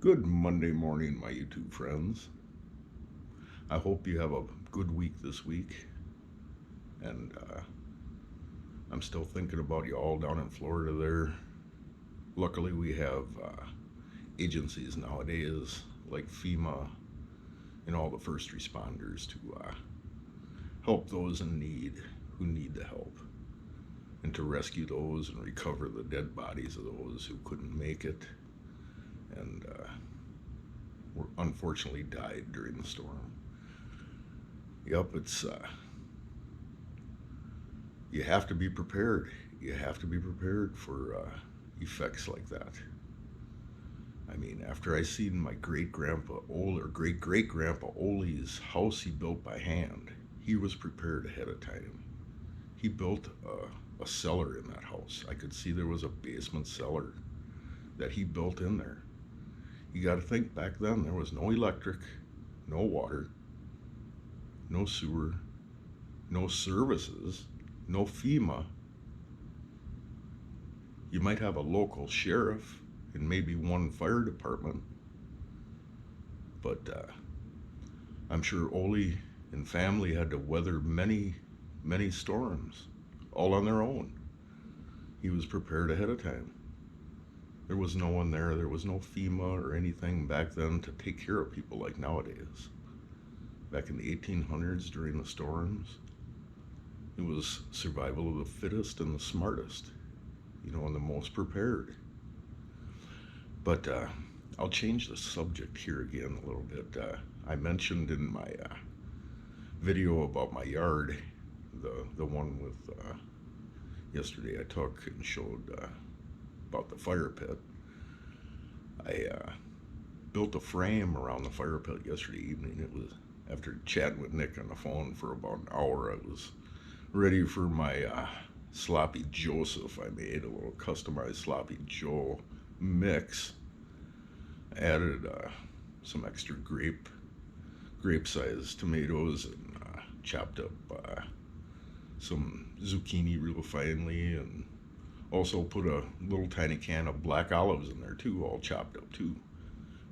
Good Monday morning, my YouTube friends. I hope you have a good week this week. And I'm still thinking about you all down in Florida there. Luckily, we have agencies nowadays like FEMA and all the first responders to help those in need who need the help and to rescue those and recover the dead bodies of those who couldn't make it and were unfortunately died during the storm. Yep, it's you have to be prepared. You have to be prepared for effects like that. I mean, after I seen my great grandpa Ole's house he built by hand, he was prepared ahead of time. He built a cellar in that house. I could see there was a basement cellar that he built in there. You got to think, back then there was no electric, no water, no sewer, no services, no FEMA. You might have a local sheriff and maybe one fire department, but I'm sure Ole and family had to weather many, many storms all on their own. He was prepared ahead of time. There was no one there. There was no FEMA or anything back then to take care of people like nowadays. Back in the 1800s during the storms, it was survival of the fittest and the smartest, and the most prepared. But I'll change the subject here again a little bit. I mentioned in my video about my yard, the one with yesterday I took and showed about the fire pit. I built a frame around the fire pit yesterday evening. It was after chatting with Nick on the phone for about an hour. I was ready for my sloppy Joseph. I made a little customized sloppy Joe mix. I added some extra grape-sized tomatoes and chopped up some zucchini real finely, and also put a little tiny can of black olives in there too, all chopped up too.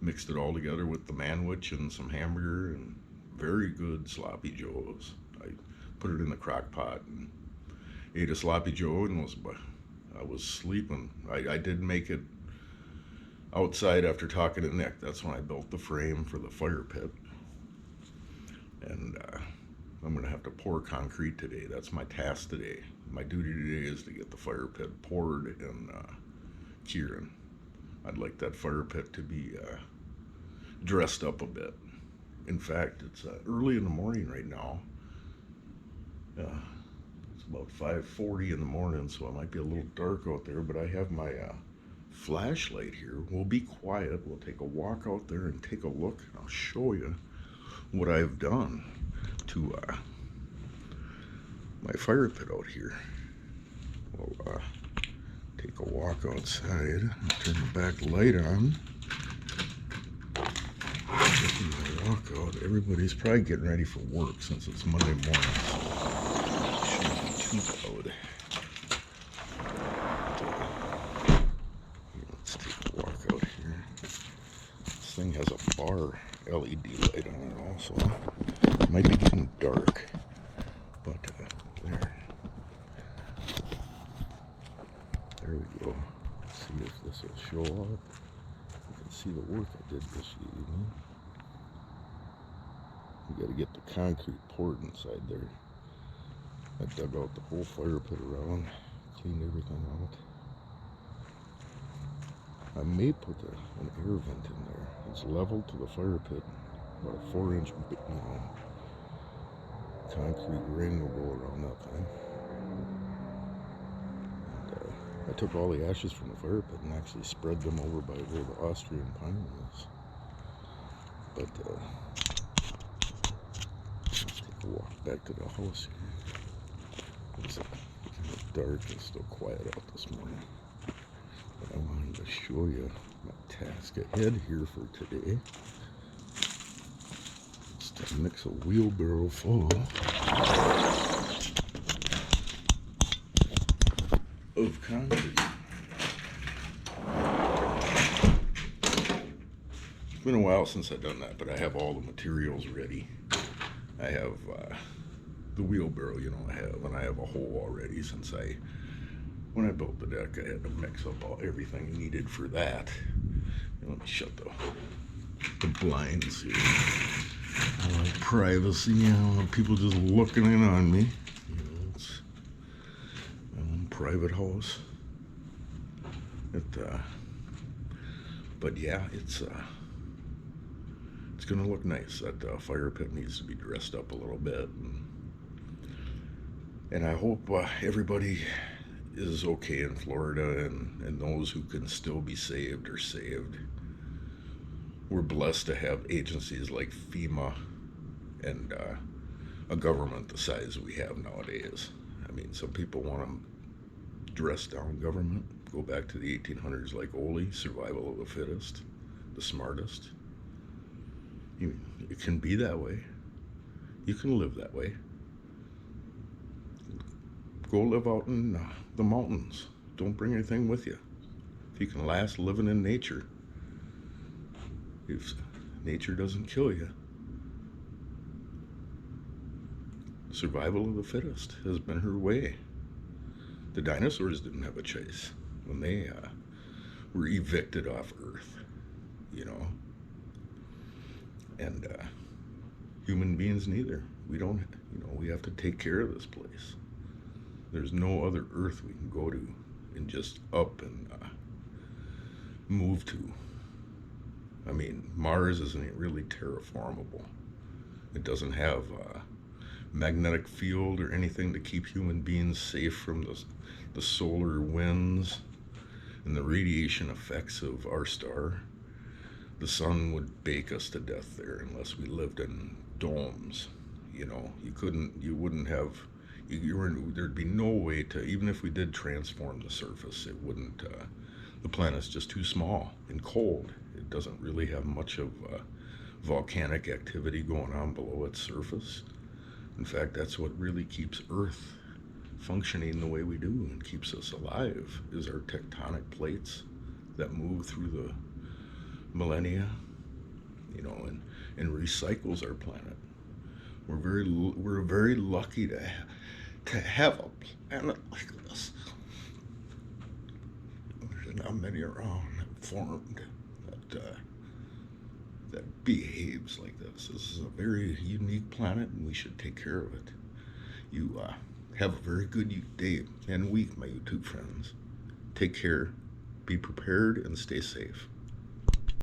Mixed it all together with the manwich and some hamburger, and very good sloppy joes. I put it in the crock pot and ate a sloppy joe and I was sleeping. I did make it outside after talking to Nick. That's when I built the frame for the fire pit. And I'm going to have to pour concrete today. That's my task today. My duty today is to get the fire pit poured and curing. I'd like that fire pit to be dressed up a bit. In fact, it's early in the morning right now. It's about 5:40 in the morning, so it might be a little dark out there, but I have my flashlight here. We'll be quiet. We'll take a walk out there and take a look. I'll show you what I've done to my fire pit out here. We'll take a walk outside. Turn the back light on. Taking my walk out. Everybody's probably getting ready for work since it's Monday morning. So it shouldn't be too loud. Let's take a walk out here. This thing has a bar LED light on it also. It might be getting dark, but there we go. Let's see if this will show up. You can see the work I did this evening. You got to get the concrete poured inside there. I dug out the whole fire pit around, cleaned everything out. I may put an air vent in there. It's level to the fire pit. About a 4-inch, concrete ring will go around that thing. And I took all the ashes from the fire pit and actually spread them over by where the Austrian pine is. But let's take a walk back to the house here. It's kind of dark and still quiet out this morning. But I wanted to show you my task ahead here for today. It's to mix a wheelbarrow full of concrete. been a while since I've done that, but I have all the materials ready. I have the wheelbarrow, I have, and I have a hole already since when I built the deck, I had to mix up everything needed for that. Let me shut the blinds here. I like privacy. I don't want people just looking in on me. It's my own private house. But yeah, it's gonna look nice. That fire pit needs to be dressed up a little bit, and I hope everybody is okay in Florida, and those who can still be saved are saved. We're blessed to have agencies like FEMA and a government the size we have nowadays. I mean, some people want to dress down government, go back to the 1800s like Ole, survival of the fittest, the smartest. It can be that way. You can live that way. Go live out in the mountains. Don't bring anything with you. If you can last living in nature, if nature doesn't kill you, survival of the fittest has been her way. The dinosaurs didn't have a choice when they were evicted off Earth, and human beings neither. We don't, we have to take care of this place. There's no other Earth we can go to and just up and move to. I mean, Mars isn't really terraformable. It doesn't have a magnetic field or anything to keep human beings safe from the solar winds and the radiation effects of our star. The sun would bake us to death there unless we lived in domes. There'd be no way to, even if we did transform the surface, it wouldn't, the planet's just too small and cold. It doesn't really have much of volcanic activity going on below its surface. In fact, that's what really keeps Earth functioning the way we do and keeps us alive, is our tectonic plates that move through the millennia, and recycles our planet. We're very lucky to have a planet like this. There's not many around that formed that behaves like this. This is a very unique planet, and we should take care of it. You have a very good day and week, my YouTube friends. Take care, be prepared, and stay safe.